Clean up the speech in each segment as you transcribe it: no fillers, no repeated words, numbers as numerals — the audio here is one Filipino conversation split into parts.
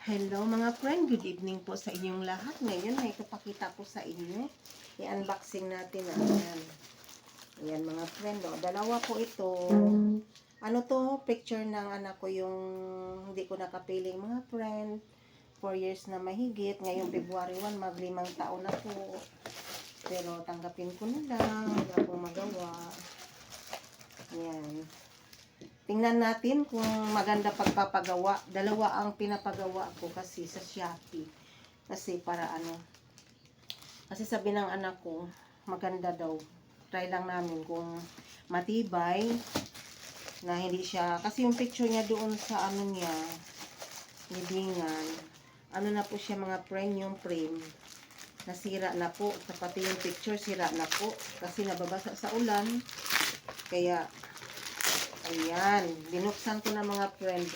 Hello mga friend, good evening po sa inyong lahat. Ngayon may ipapakita po sa inyo. I-unboxing natin. Ayan mga friend. Dalawa po ito. Ano to? Picture ng anak ko yung hindi ko nakapiling mga friend. 4 years na mahigit. Ngayong February 1, mag-5 taon na po. Pero tanggapin ko na lang. Wala pong magawa. Ayan. Tingnan natin kung maganda pagpapagawa. Dalawa ang pinapagawa ko kasi sa Shopee. Kasi para kasi sabi ng anak ko, maganda daw. Try lang namin kung matibay na hindi siya. Kasi yung picture niya doon sa niya, libingan. Na po siya mga premium frame. Nasira na po. Pati yung picture sira na po. Kasi nababasa sa ulan. Kaya ayan, binuksan ko na mga friend,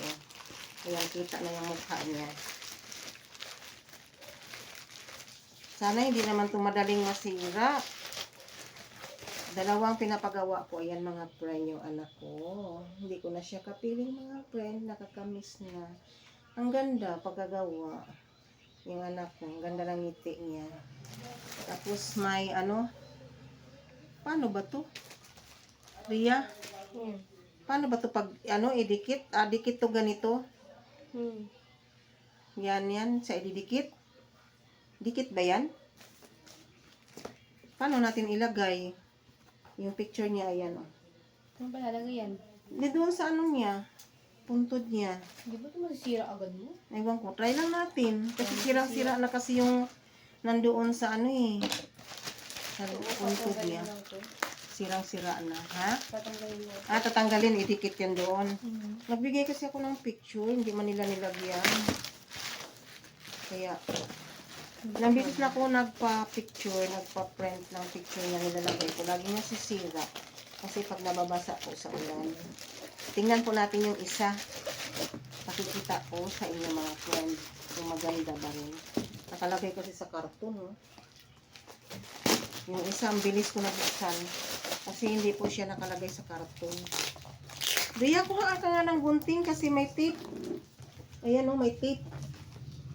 Ayan, kita na yung mukha niya. Sana hindi naman ito madaling masira. Dalawang pinapagawa ko. Ayan mga friend, yung anak ko. Hindi ko na siya kapiling mga friend. Nakakamiss na. Ang ganda pagkagawa. Yung anak ko, ang ganda ng ngiti niya. Tapos may paano ba to? Ria? Paano ba to pag idikit? Dikit to ganito. Yan sa ididikit. Dikit ba yan? Paano natin ilagay? Yung picture niya ayan Ano ba lalagay yan? Di doon sa niya, puntod niya. Di ba ito masisira agad mo? Ewan ko, try lang natin. Kasi sira-sira na kasi yung nandoon sa sa puntod niya. Sirang-sira na, ha? Tatanggalin mo. Tatanggalin, idikit yan doon. Nagbigay kasi ako ng picture, hindi man nila nilagyan. Kaya, ilang beses na ako nagpa-picture, nagpa-print ng picture na nilalagay ko. Lagi niya sisira. Kasi pag nababasa po sa ulan. Tingnan po natin yung isa. Pakikita ko sa inyo mga friend. Kung maganda ba rin. Nakalagay kasi sa karton, Yung isa, ang bilis ko nabuksan. Kasi hindi po siya nakalagay sa karton. Ria, kuha ka nga ng gunting kasi may tape. Ayan may tape.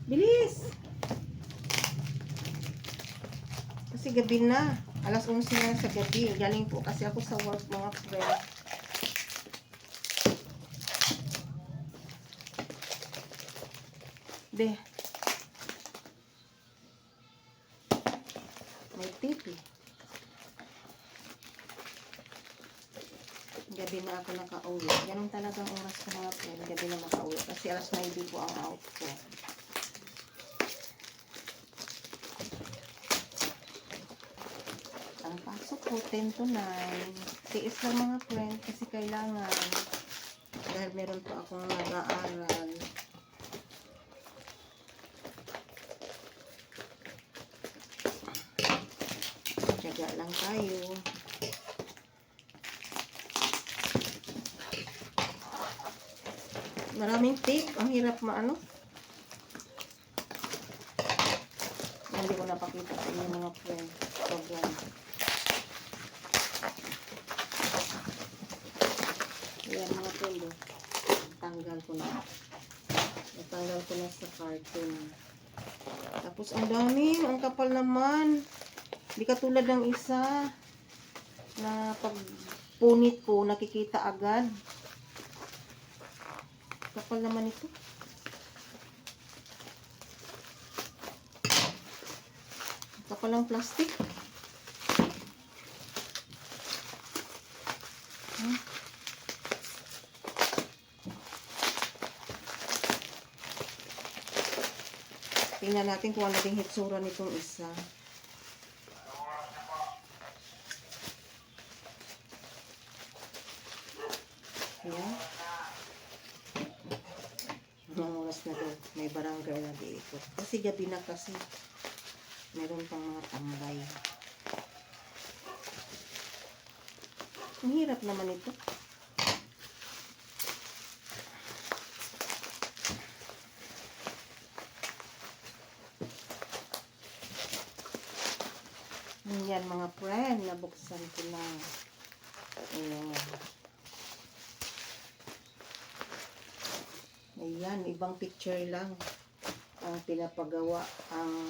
Bilis! Kasi gabi na. Alas 11 na sa gabi. Galing po kasi ako sa work mga friend. May tape Gabi na ako nakauwi. Ganun talagang oras ko mga friend. Gabi na makauwi. Kasi alas 9 po ang out ko. Ang pasok ko 10 to 9. Tiis lang mga friend. Kasi kailangan. Dahil meron po akong nag-aaral. Tiyaga lang tayo. Maraming tape. Ang hirap Hindi ko napakita sa inyo mga friend. Program. Ayan mga friend. Tanggal ko na. Natanggal ko na sa carton. Tapos ang dami. Ang kapal naman. Hindi katulad ng isa na pag punit ko nakikita agad. Kapal naman ito. Kapal ng plastic. Tingnan natin kung ano din hitsura nitong isa. Ayan. Oras na daw. May barangay na diikot. Kasi gabi na kasi. Meron pang mga tambay. Ang hirap naman ito. Yan mga friend. Nabuksan ko na. Ayan. Ayan, ibang picture lang. ang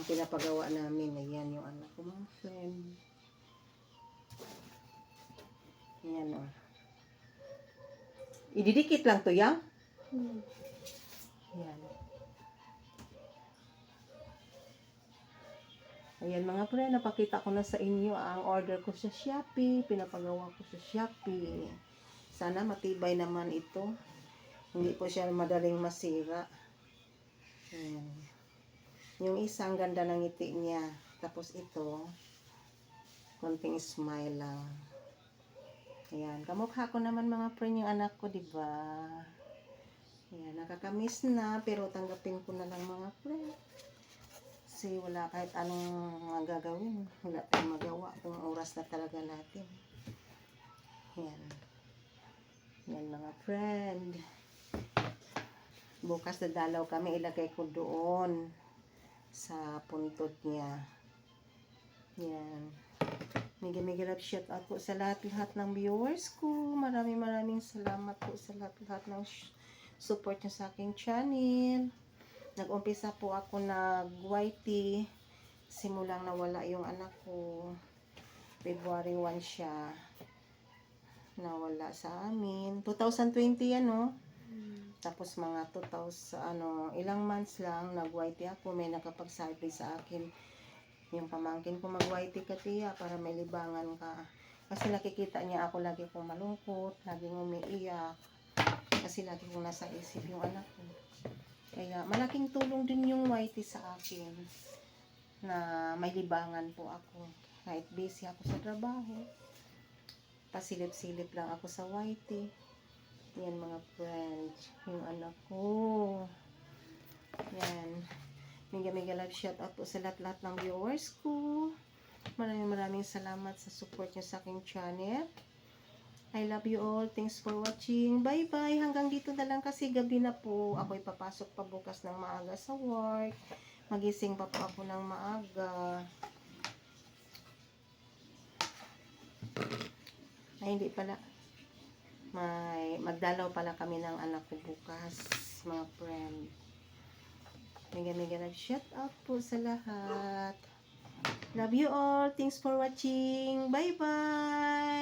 pinapagawa namin. Ayan yung anak ko, mga friend. Ayan, oh. Ididikit lang to, yang? Ayan. Ayan mga friend, napakita ko na sa inyo ang order ko sa Shopee. Pinapagawa ko sa Shopee. Sana matibay naman ito. Hindi po siya madaling masira. Ayan. Yung isang ganda ng ngiti niya. Tapos ito, konting smile lang. Ayan. Kamukha ko naman mga friend yung anak ko, diba? Ayan. Nakakamiss na. Pero tanggapin ko na lang mga friend. Kasi wala kahit anong gagawin. Wala tayong magawa kung oras na talaga natin. Yan. Yan mga friend. Bukas dadalaw kami. Ilagay ko doon sa puntod niya. Yan. Mega love shout out po sa lahat-lahat ng viewers ko. Maraming salamat po sa lahat-lahat ng support niyo sa aking channel. Nag-umpisa po ako nag-YT simulang nawala yung anak ko. February 1 siya nawala sa amin. 2020 yan, no? Tapos mga 2000, ilang months lang nag-YT ako. May nakapagsabi sa akin yung pamangkin ko, mag-YT ka tiya para may libangan ka. Kasi nakikita niya ako lagi kong malungkot, laging umiiyak. Kasi lagi kong nasa isip yung anak ko. Kaya malaking tulong din yung YT sa akin na may libangan po ako. Kahit busy ako sa trabaho, pasilip-silip lang ako sa YT. Yan mga friends, yung anak ko. Yan. Mega love shout out po sa lahat-lahat ng viewers ko. Maraming salamat sa support niyo sa aking channel. I love you all. Thanks for watching. Bye-bye. Hanggang dito na lang kasi gabi na po. Ako'y papasok pa bukas ng maaga sa work. Magising pa po ako ng maaga. Ay, hindi pala. Magdalaw pala kami ng anak ko bukas, mga friend. Mega love shout out po sa lahat. Love you all. Thanks for watching. Bye-bye.